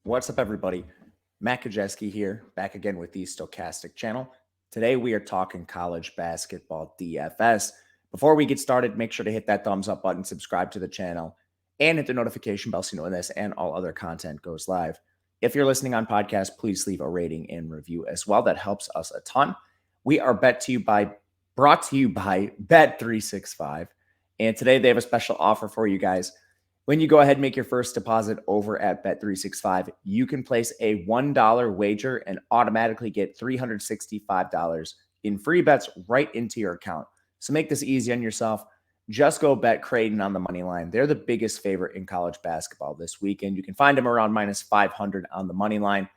What's up, everybody? Matt Gajewski here, back again with the Stochastic channel. Today, we are talking college basketball DFS. Before we get started, make sure to hit that thumbs up button, subscribe to the channel, and hit the notification bell so you know when this and all other content goes live. If you're listening on podcast, please leave a rating and review as well. That helps us a ton. We are brought to you by Bet365. And today, they have a special offer for you guys. When you go ahead and make your first deposit over at Bet365, you can place a $1 wager and automatically get $365 in free bets right into your account. So make this easy on yourself. Just go bet Creighton on the money line. They're the biggest favorite in college basketball this weekend. You can find them around minus 500 on the money line.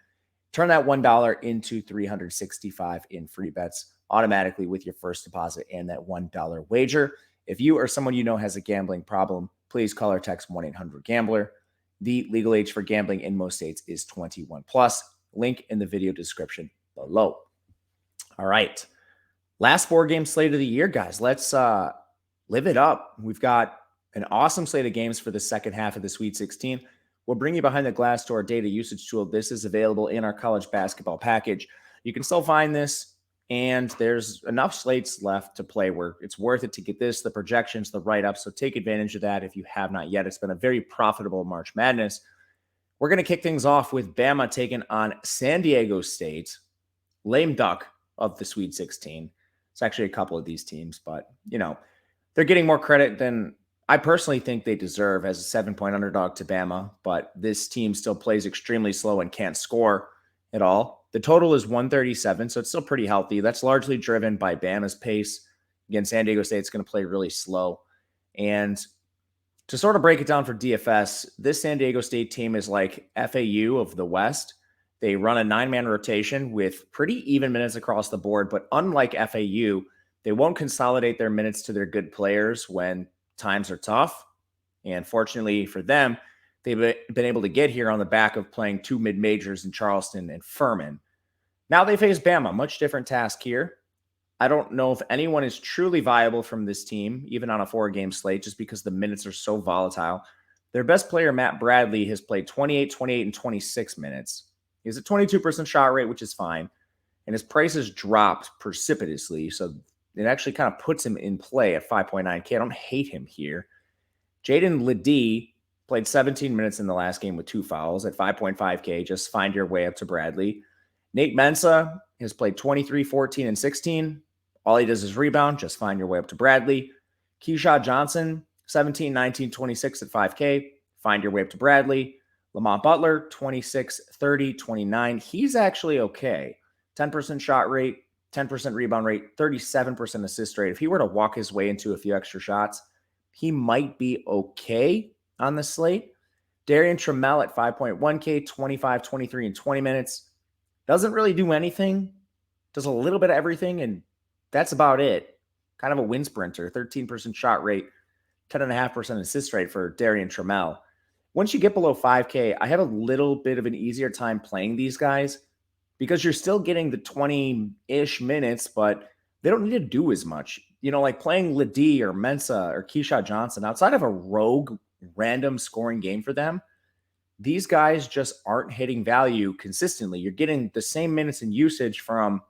Turn that $1 into $365 in free bets automatically with your first deposit and that $1 wager. If you or someone you know has a gambling problem, please call or text 1-800-GAMBLER. The legal age for gambling in most states is 21 plus. Link in the video description below. All right. Last 4-game slate of the year, guys. Let's live it up. We've got an awesome slate of games for the second half of the Sweet 16. We'll bring you behind the glass to our data usage tool. This is available in our college basketball package. You can still find this, and there's enough slates left to play where it's worth it to get this, the projections, the write-ups. So take advantage of that if you have not yet. It's been a very profitable March Madness. We're going to kick things off with Bama taking on San Diego State, lame duck of the Sweet 16. It's actually a couple of these teams, but, you know, they're getting more credit than I personally think they deserve as a 7-point underdog to Bama, but this team still plays extremely slow and can't score at all. The total is 137, so it's still pretty healthy. That's largely driven by Bama's pace. Again, San Diego State's going to play really slow. And to sort of break it down for DFS, this San Diego State team is like FAU of the West. They run a 9-man rotation with pretty even minutes across the board, but unlike FAU, they won't consolidate their minutes to their good players when times are tough. And fortunately for them, they've been able to get here on the back of playing 2 mid-majors in Charleston and Furman. Now they face Bama, much different task here. I don't know if anyone is truly viable from this team, even on a 4-game slate, just because the minutes are so volatile. Their best player, Matt Bradley, has played 28, 28, and 26 minutes. He has a 22% shot rate, which is fine. And his price has dropped precipitously, so it actually kind of puts him in play at 5.9K. I don't hate him here. Jaden Ledee played 17 minutes in the last game with 2 fouls at 5.5K. Just find your way up to Bradley. Nate Mensah has played 23, 14, and 16. All he does is rebound. Just find your way up to Bradley. Keyshawn Johnson, 17, 19, 26 at 5K. Find your way up to Bradley. Lamont Butler, 26, 30, 29. He's actually okay. 10% shot rate, 10% rebound rate, 37% assist rate. If he were to walk his way into a few extra shots, he might be okay on the slate. Darian Trammell at 5.1K, 25, 23, and 20 minutes. Doesn't really do anything. Does a little bit of everything, and that's about it. Kind of a wind sprinter, 13% shot rate, 10.5% assist rate for Darian Trammell. Once you get below 5K, I have a little bit of an easier time playing these guys because you're still getting the 20-ish minutes, but they don't need to do as much. You know, like playing Ledee or Mensah or Keyshawn Johnson, outside of a rogue random scoring game for them, these guys just aren't hitting value consistently. You're getting the same minutes and usage from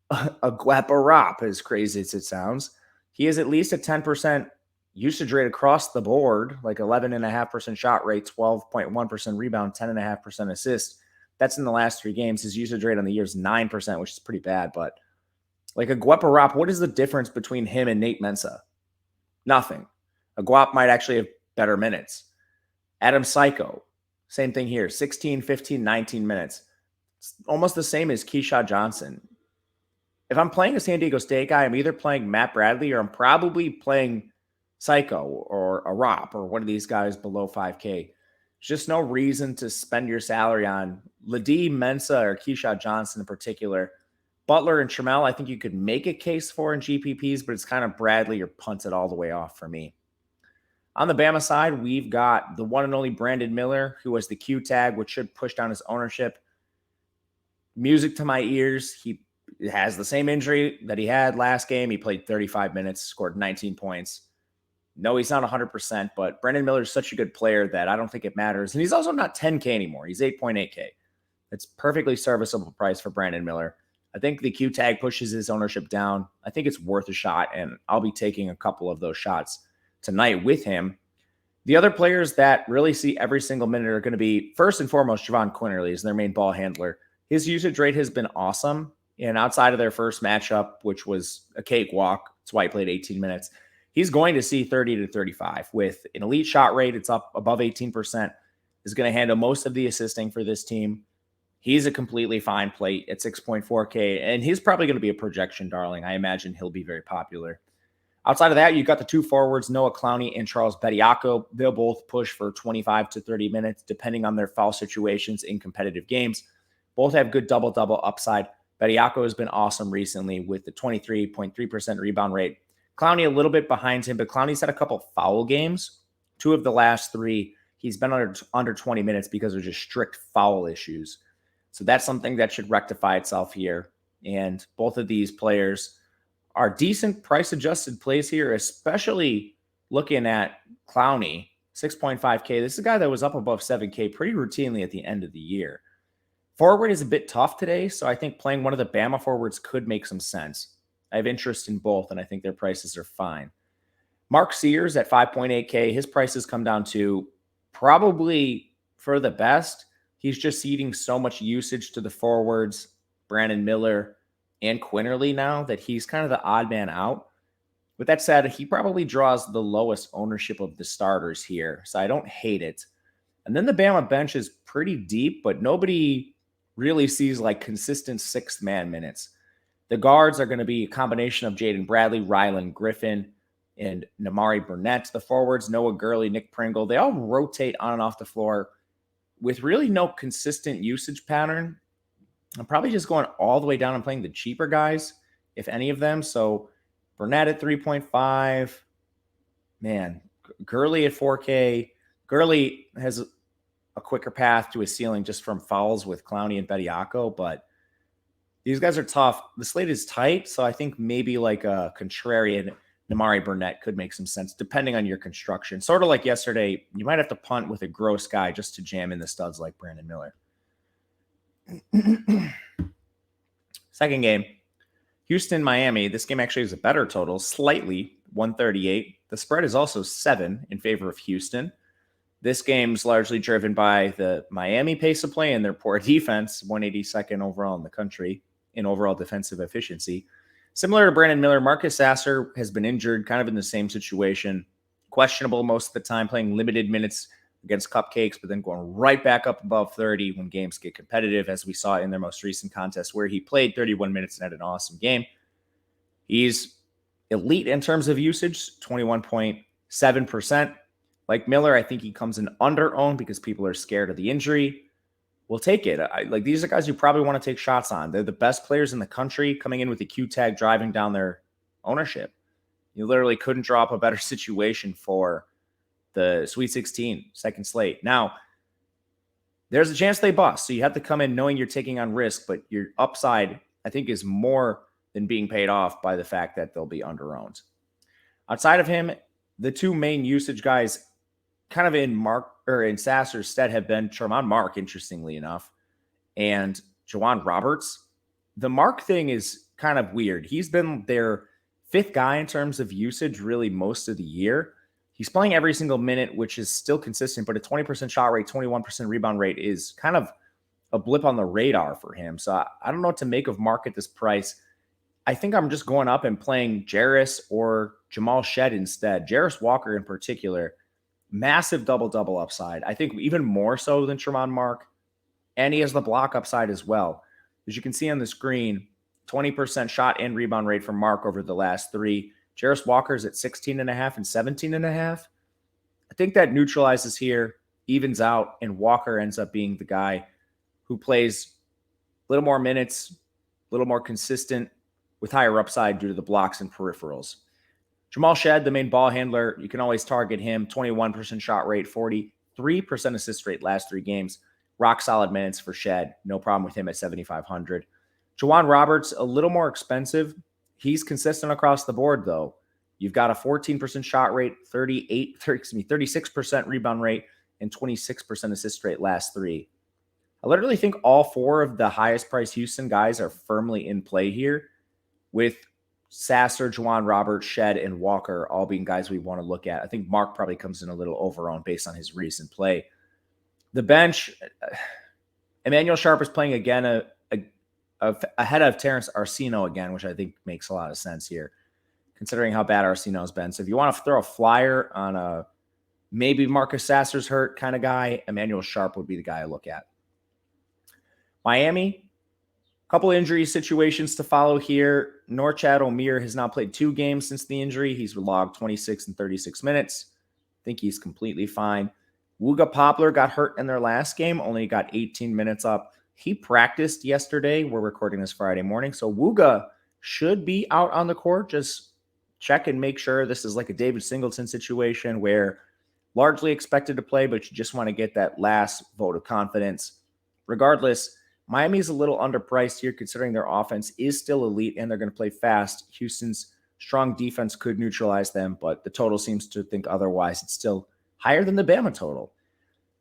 a Guaparap, as crazy as it sounds. He is at least a 10% usage rate across the board, like 11.5% shot rate, 12.1% rebound, 10.5% assist. That's in the last 3 games. His usage rate on the year is 9%, which is pretty bad. But like a Guaparap, what is the difference between him and Nate Mensah? Nothing. A Guap might actually have better minutes. Adam Psycho, same thing here, 16, 15, 19 minutes. It's almost the same as Keyshawn Johnson. If I'm playing a San Diego State guy, I'm either playing Matt Bradley or I'm probably playing Psycho or a Rop or one of these guys below 5K. There's just no reason to spend your salary on Ledee, Mensah, or Keyshawn Johnson in particular. Butler and Trammell, I think you could make a case for in GPPs, but it's kind of Bradley or punts it all the way off for me. On the Bama side, we've got the one and only Brandon Miller, who has the Q tag, which should push down his ownership. Music to my ears. He has the same injury that he had last game. He played 35 minutes, scored 19 points. No, he's not 100%, but Brandon Miller is such a good player that I don't think it matters. And he's also not 10K anymore. He's 8.8K. It's perfectly serviceable price for Brandon Miller. I think the Q tag pushes his ownership down. I think it's worth a shot, and I'll be taking a couple of those shots tonight with him. The other players that really see every single minute are going to be, first and foremost, Javon Quinterly is their main ball handler. His usage rate has been awesome. And outside of their first matchup, which was a cakewalk, that's why he played 18 minutes, he's going to see 30 to 35. With an elite shot rate, it's up above 18%, is going to handle most of the assisting for this team. He's a completely fine plate at 6.4K, and he's probably going to be a projection darling. I imagine he'll be very popular. Outside of that, you've got the two forwards, Noah Clowney and Charles Bediako. They'll both push for 25 to 30 minutes, depending on their foul situations in competitive games. Both have good double-double upside. Bediako has been awesome recently with the 23.3% rebound rate. Clowney a little bit behind him, but Clowney's had a couple foul games. 2 of the last 3, he's been under 20 minutes because of just strict foul issues. So that's something that should rectify itself here. And both of these players are decent price-adjusted plays here, especially looking at Clowney, 6.5K. This is a guy that was up above 7K pretty routinely at the end of the year. Forward is a bit tough today, so I think playing one of the Bama forwards could make some sense. I have interest in both, and I think their prices are fine. Mark Sears at 5.8K, his prices come down to probably for the best. He's just ceding so much usage to the forwards, Brandon Miller and Quinterly now, that he's kind of the odd man out. With that said, he probably draws the lowest ownership of the starters here, so I don't hate it. And then the Bama bench is pretty deep, but nobody really sees like consistent sixth man minutes. The guards are going to be a combination of Jaden Bradley, Rylan Griffin, and Namari Burnett. The forwards, Noah Gurley, Nick Pringle, they all rotate on and off the floor with really no consistent usage pattern. I'm probably just going all the way down and playing the cheaper guys, if any of them. So Burnett at 3.5. Man, Gurley at 4K. Gurley has a quicker path to a ceiling just from fouls with Clowney and Bediako, but these guys are tough. The slate is tight, so I think maybe like a contrarian Namari Burnett could make some sense, depending on your construction. Sort of like yesterday, you might have to punt with a gross guy just to jam in the studs like Brandon Miller. Second game, Houston-Miami. This game actually is a better total, slightly, 138. The spread is also 7 in favor of Houston. This game's largely driven by the Miami pace of play and their poor defense, 182nd overall in the country in overall defensive efficiency. Similar to Brandon Miller, Marcus Sasser has been injured, kind of in the same situation. Questionable most of the time, playing limited minutes against Cupcakes, but then going right back up above 30 when games get competitive, as we saw in their most recent contest where he played 31 minutes and had an awesome game. He's elite in terms of usage, 21.7%. Like Miller, I think he comes in under-owned because people are scared of the injury. We'll take it. These are guys you probably want to take shots on. They're the best players in the country coming in with the Q tag, driving down their ownership. You literally couldn't draw up a better situation for the Sweet 16 second slate. Now, there's a chance they bust, so you have to come in knowing you're taking on risk, but your upside, I think, is more than being paid off by the fact that they'll be under-owned. Outside of him, the two main usage guys kind of in Sasser's stead have been Tremont Mark, interestingly enough, and Juwan Roberts. The Mark thing is kind of weird. He's been their fifth guy in terms of usage really most of the year. He's playing every single minute, which is still consistent, but a 20% shot rate, 21% rebound rate is kind of a blip on the radar for him. So I don't know what to make of Mark at this price. I think I'm just going up and playing Jarris or Jamal Shed instead. Jarris Walker in particular, massive double-double upside. I think even more so than Tremont Mark. And he has the block upside as well. As you can see on the screen, 20% shot and rebound rate for Mark over the last 3. Jarris Walker's at 16.5 and 17.5. I think that neutralizes here, evens out, and Walker ends up being the guy who plays a little more minutes, a little more consistent, with higher upside due to the blocks and peripherals. Jamal Shed, the main ball handler, you can always target him. 21% shot rate, 43% assist rate last 3 games. Rock solid minutes for Shed. No problem with him at 7,500. Juwan Roberts, a little more expensive. He's consistent across the board, though. You've got a 14% shot rate, 36% rebound rate, and 26% assist rate last three. I literally think all four of the highest priced Houston guys are firmly in play here, with Sasser, Juwan Roberts, Shed, and Walker all being guys we want to look at. I think Mark probably comes in a little overowned based on his recent play. The bench, Emmanuel Sharp is playing again ahead of Terrence Arcino again, which I think makes a lot of sense here, considering how bad Arcino's been. So if you want to throw a flyer on a maybe Marcus Sasser's hurt kind of guy, Emmanuel Sharp would be the guy I look at. Miami, a couple injury situations to follow here. Norchad Omier has now played 2 games since the injury. He's logged 26 and 36 minutes. I think he's completely fine. Wooga Poplar got hurt in their last game, only got 18 minutes up. He practiced yesterday. We're recording this Friday morning, so Wooga should be out on the court. Just check and make sure this is like a David Singleton situation where largely expected to play, but you just want to get that last vote of confidence. Regardless, Miami's a little underpriced here considering their offense is still elite and they're going to play fast. Houston's strong defense could neutralize them, but the total seems to think otherwise. It's still higher than the Bama total.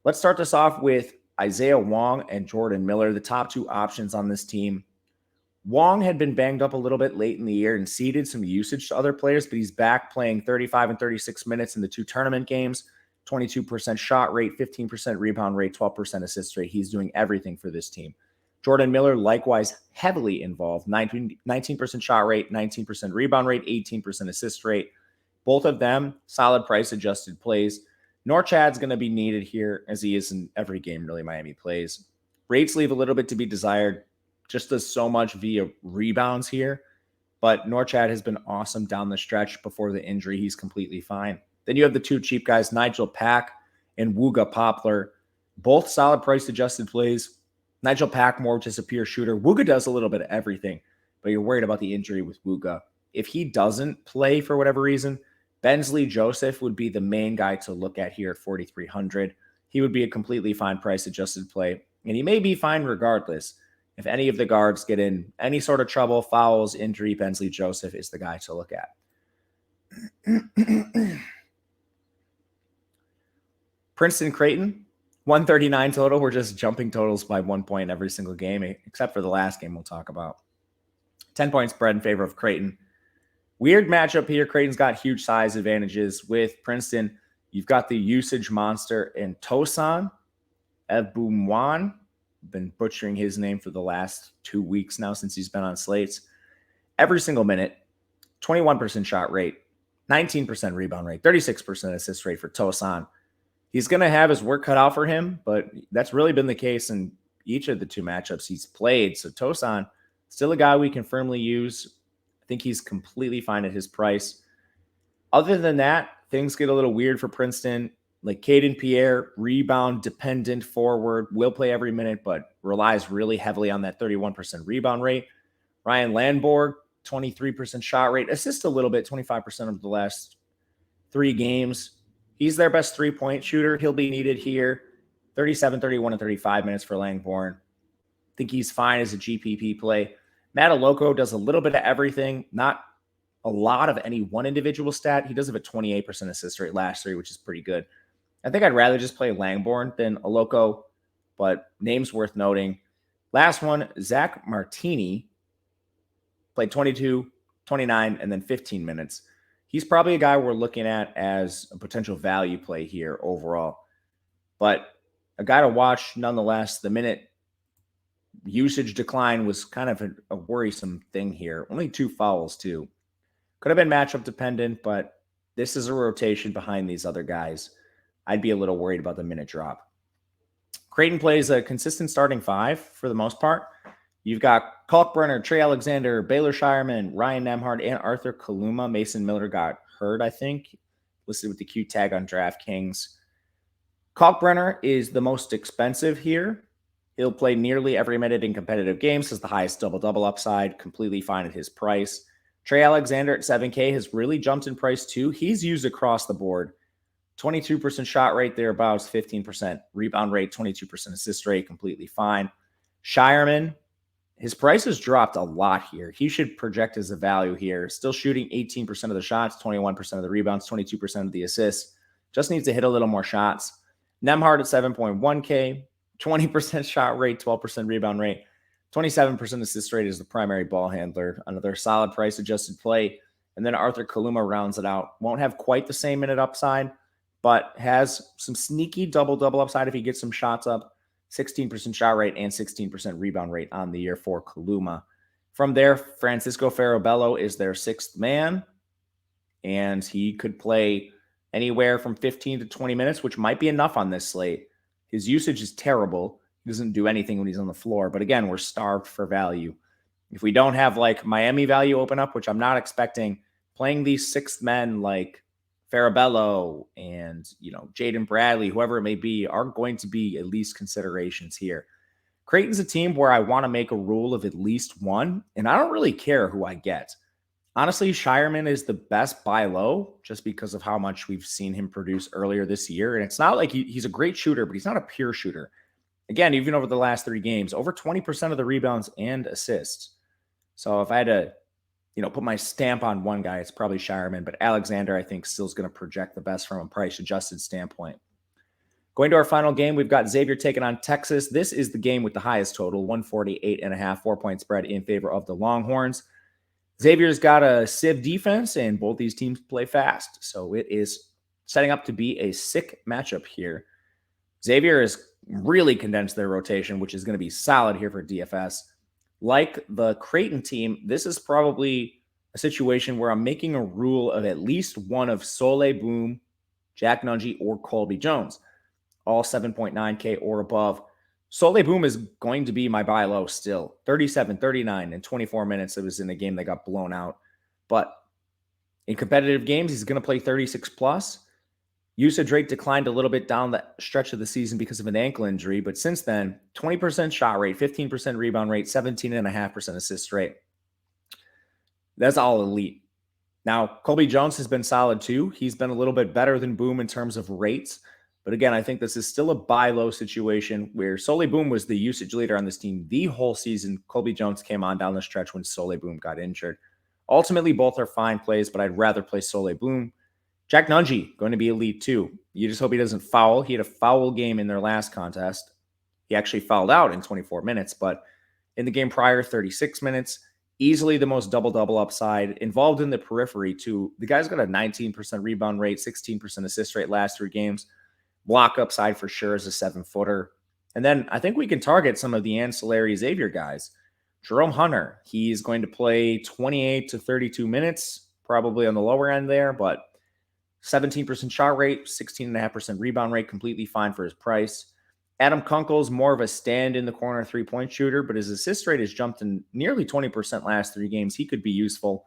Let's start this off with Isaiah Wong and Jordan Miller, the top 2 options on this team. Wong had been banged up a little bit late in the year and ceded some usage to other players, but he's back playing 35 and 36 minutes in the 2 tournament games, 22% shot rate, 15% rebound rate, 12% assist rate. He's doing everything for this team. Jordan Miller, likewise, heavily involved, 19% shot rate, 19% rebound rate, 18% assist rate. Both of them, solid price-adjusted plays. Norchad's going to be needed here, as he is in every game, really, Miami plays. Rates leave a little bit to be desired. Just does so much via rebounds here. But Norchad has been awesome down the stretch before the injury. He's completely fine. Then you have the 2 cheap guys, Nigel Pack and Wooga Poplar. Both solid price-adjusted plays. Nigel Pack, more just a pure shooter. Wooga does a little bit of everything, but you're worried about the injury with Wooga. If he doesn't play for whatever reason, Bensley Joseph would be the main guy to look at here at 4,300. He would be a completely fine price-adjusted play, and he may be fine regardless. If any of the guards get in any sort of trouble, fouls, injury, Bensley Joseph is the guy to look at. Princeton Creighton, 139 total. We're just jumping totals by 1 point every single game, except for the last game we'll talk about. 10-point spread in favor of Creighton. Weird matchup here. Creighton's got huge size advantages. With Princeton, you've got the usage monster in Tosan Ebumwan. Been butchering his name for the last 2 weeks now since he's been on slates. Every single minute, 21% shot rate, 19% rebound rate, 36% assist rate for Tosan. He's going to have his work cut out for him, but that's really been the case in each of the 2 matchups he's played. So Tosan, still a guy we can firmly use. I think he's completely fine at his price. Other than that, things get a little weird for Princeton. Like Caden Pierre, rebound dependent forward, will play every minute, but relies really heavily on that 31% rebound rate. Ryan Landborg, 23% shot rate, assist a little bit, 25% of the last 3 games. He's their best 3-point shooter. He'll be needed here. 37, 31, and 35 minutes for Langborn. I think he's fine as a GPP play. Mataloko does a little bit of everything, not a lot of any one individual stat. He does have a 28% assist rate last 3, which is pretty good. I think I'd rather just play Langborn than Aloko, but names worth noting. Last one, Zach Martini played 22, 29, and then 15 minutes. He's probably a guy we're looking at as a potential value play here overall. But a guy to watch nonetheless. The minute usage decline was kind of a worrisome thing here. Only 2 fouls too. Could have been matchup dependent, but this is a rotation behind these other guys. I'd be a little worried about the minute drop. Creighton plays a consistent starting 5 for the most part. You've got Kalkbrenner, Trey Alexander, Baylor Shireman, Ryan Nemhard, and Arthur Kaluma. Mason Miller got hurt, I think, listed with the Q tag on DraftKings. Kalkbrenner is the most expensive here. He'll play nearly every minute in competitive games, has the highest double-double upside, completely fine at his price. Trey Alexander at 7K has really jumped in price too. He's used across the board. 22% shot rate thereabouts, 15% rebound rate, 22% assist rate, completely fine. Shireman his price has dropped a lot here. He should project as a value here. Still shooting 18% of the shots, 21% of the rebounds, 22% of the assists. Just needs to hit a little more shots. Nemhard at 7.1K, 20% shot rate, 12% rebound rate, 27% assist rate is the primary ball handler. Another solid price adjusted play. And then Arthur Kaluma rounds it out. Won't have quite the same minute upside, but has some sneaky double-double upside if he gets some shots up. 16% shot rate and 16% rebound rate on the year for Kaluma. From there, Francisco Farabello is their sixth man, and he could play anywhere from 15 to 20 minutes, which might be enough on this slate. His usage is terrible. He doesn't do anything when he's on the floor, but again, we're starved for value. If we don't have like Miami value open up, which I'm not expecting, playing these sixth men like Farabello and, Jaden Bradley, whoever it may be, are going to be at least considerations here. Creighton's a team where I want to make a rule of at least one, and I don't really care who I get. Honestly, Shireman is the best buy low just because of how much we've seen him produce earlier this year. And it's not like he's a great shooter, but he's not a pure shooter. Again, even over the last 3 games, over 20% of the rebounds and assists. So if I had to put my stamp on one guy, it's probably Shireman, but Alexander, I think, still is going to project the best from a price-adjusted standpoint. Going to our final game, we've got Xavier taking on Texas. This is the game with the highest total, 148.5, 4-point spread in favor of the Longhorns. Xavier's got a sieve defense, and both these teams play fast, so it is setting up to be a sick matchup here. Xavier has really condensed their rotation, which is going to be solid here for DFS. Like the Creighton team, this is probably a situation where I'm making a rule of at least one of Soleil Boom, Jack Nungy, or Colby Jones, all 7.9K or above. Soleil Boom is going to be my buy low still. 37, 39, and 24 minutes. It was in a game that got blown out. But in competitive games, he's going to play 36 plus. Usage rate declined a little bit down the stretch of the season because of an ankle injury, but since then, 20% shot rate, 15% rebound rate, 17.5% assist rate. That's all elite. Now, Colby Jones has been solid too. He's been a little bit better than Boom in terms of rates, but again, I think this is still a buy low situation where Soleil Boom was the usage leader on this team the whole season. Colby Jones came on down the stretch when Soleil Boom got injured. Ultimately, both are fine plays, but I'd rather play Soleil Boom. Jack Nungy, going to be elite too. You just hope he doesn't foul. He had a foul game in their last contest. He actually fouled out in 24 minutes, but in the game prior, 36 minutes, easily the most double-double upside, involved in the periphery too. The guy's got a 19% rebound rate, 16% assist rate last 3 games. Block upside for sure as a 7-footer. And then I think we can target some of the ancillary Xavier guys. Jerome Hunter, he's going to play 28 to 32 minutes, probably on the lower end there, but 17% shot rate, 16.5% rebound rate, completely fine for his price. Adam Kunkel's more of a stand-in-the-corner 3-point shooter, but his assist rate has jumped in nearly 20% last 3 games. He could be useful.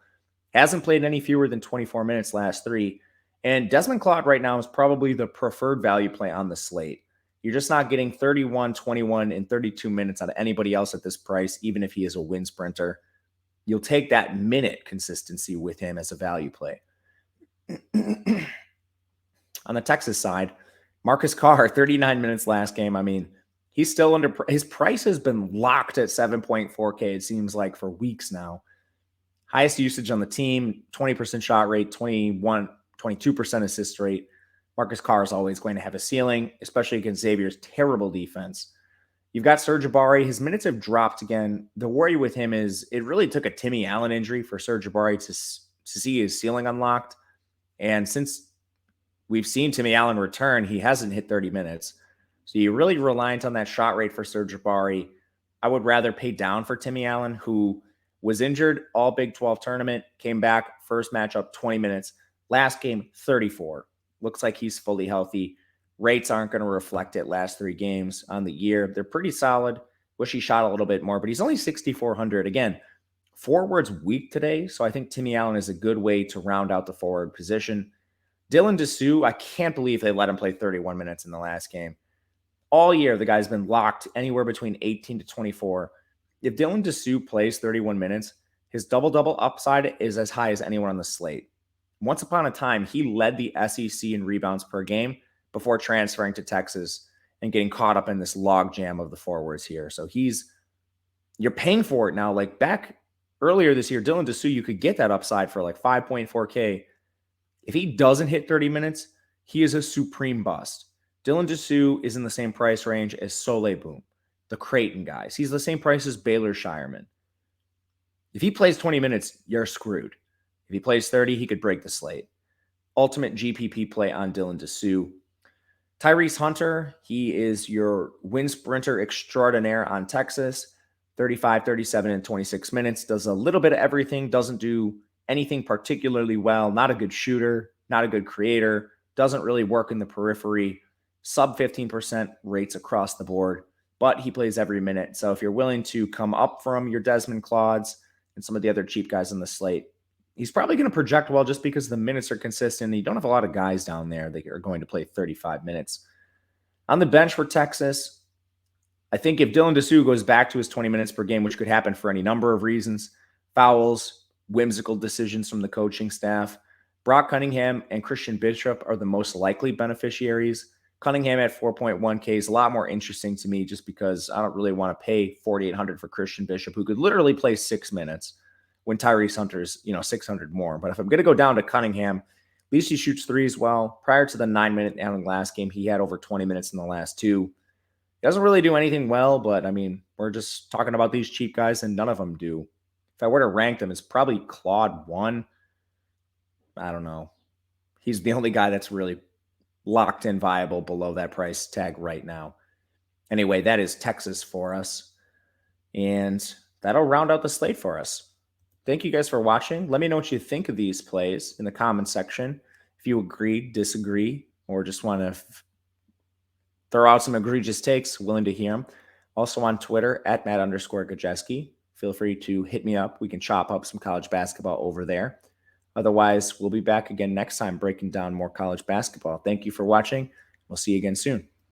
Hasn't played any fewer than 24 minutes last 3. And Desmond Claude right now is probably the preferred value play on the slate. You're just not getting 31, 21, and 32 minutes out of anybody else at this price, even if he is a win sprinter. You'll take that minute consistency with him as a value play. On the Texas side, Marcus Carr, 39 minutes last game. I mean, he's still under, his price has been locked at 7.4K, it seems like, for weeks now. Highest usage on the team, 20% shot rate, 22% assist rate. Marcus Carr is always going to have a ceiling, especially against Xavier's terrible defense. You've got Serge Ibaka. His minutes have dropped again. The worry with him is it really took a Timmy Allen injury for Serge Ibaka to see his ceiling unlocked. And since we've seen Timmy Allen return, he hasn't hit 30 minutes. So you're really reliant on that shot rate for Serge Ibaka. I would rather pay down for Timmy Allen, who was injured all Big 12 tournament, came back, first matchup, 20 minutes. Last game, 34. Looks like he's fully healthy. Rates aren't going to reflect it last 3 games on the year. They're pretty solid. Wish he shot a little bit more, but he's only 6,400. Again, forward's weak today, so I think Timmy Allen is a good way to round out the forward position. Dylan Dessou, I can't believe they let him play 31 minutes in the last game. All year, the guy's been locked anywhere between 18 to 24. If Dylan Dessou plays 31 minutes, his double-double upside is as high as anyone on the slate. Once upon a time, he led the SEC in rebounds per game before transferring to Texas and getting caught up in this log jam of the forwards here. So he's, you're paying for it now. Like back earlier this year, Dylan Dessou, you could get that upside for like 5.4K. If he doesn't hit 30 minutes, he is a supreme bust. Dylan Dessou is in the same price range as Soleil Boom, the Creighton guys. He's the same price as Baylor Shireman. If he plays 20 minutes, you're screwed. If he plays 30, he could break the slate. Ultimate GPP play on Dylan Dessou. Tyrese Hunter, he is your win sprinter extraordinaire on Texas. 35, 37, and 26 minutes. Does a little bit of everything. Doesn't do anything particularly well. Not a good shooter. Not a good creator. Doesn't really work in the periphery. Sub 15% rates across the board. But he plays every minute. So if you're willing to come up from your Desmond Claudes and some of the other cheap guys on the slate, he's probably going to project well just because the minutes are consistent. You don't have a lot of guys down there that are going to play 35 minutes. On the bench for Texas, I think if Dylan Dessou goes back to his 20 minutes per game, which could happen for any number of reasons, fouls, whimsical decisions from the coaching staff, Brock Cunningham and Christian Bishop are the most likely beneficiaries. Cunningham at 4.1K is a lot more interesting to me just because I don't really want to pay $4,800 for Christian Bishop, who could literally play 6 minutes when Tyrese Hunter's, 600 more. But if I'm going to go down to Cunningham, at least he shoots threes well. Prior to the 9-minute Allen last game, he had over 20 minutes in the last two. He doesn't really do anything well, but I mean, we're just talking about these cheap guys and none of them do. If I were to rank them, it's probably Claude 1. I don't know. He's the only guy that's really locked in viable below that price tag right now. Anyway, that is Texas for us. And that'll round out the slate for us. Thank you guys for watching. Let me know what you think of these plays in the comment section. If you agree, disagree, or just want to throw out some egregious takes, willing to hear them. Also on Twitter, at Matt_Gajewski. Feel free to hit me up. We can chop up some college basketball over there. Otherwise, we'll be back again next time breaking down more college basketball. Thank you for watching. We'll see you again soon.